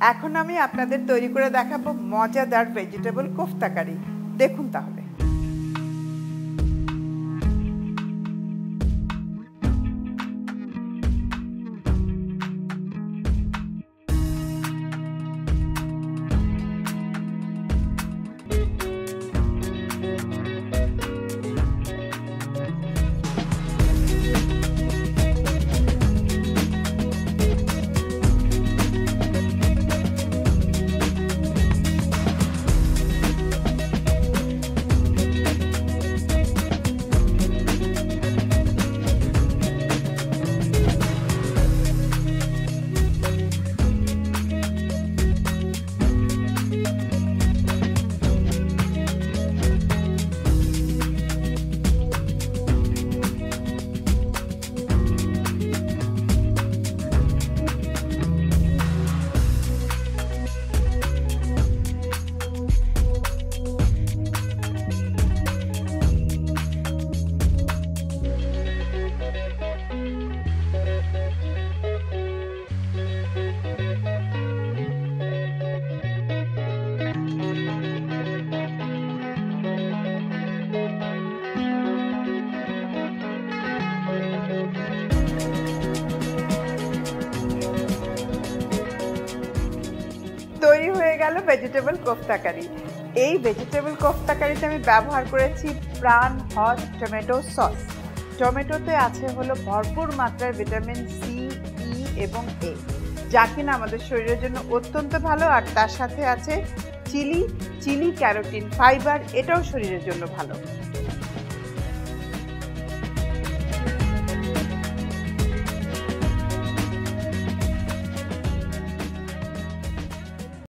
এখন আমি আপনাদের তৈরি করে দেখাবো মজাদার ভেজিটেবল কোফতা কারি। দেখুন তাহলে। তৈরি হয়ে গেল ভেজিটেবল কোফতা কারি। এই ভেজিটেবল কোফতা কারিতে আমি ব্যবহার করেছি প্রাণ হট টমেটো সস। টমেটোতে আছে হলো ভরপুর মাত্রায় ভিটামিন সি, ই এবং এ, যা কিনা আমাদের শরীরের জন্য অত্যন্ত ভালো। আর তার সাথে আছে চিলি ক্যারোটিন ফাইবার, এটাও শরীরের জন্য ভালো।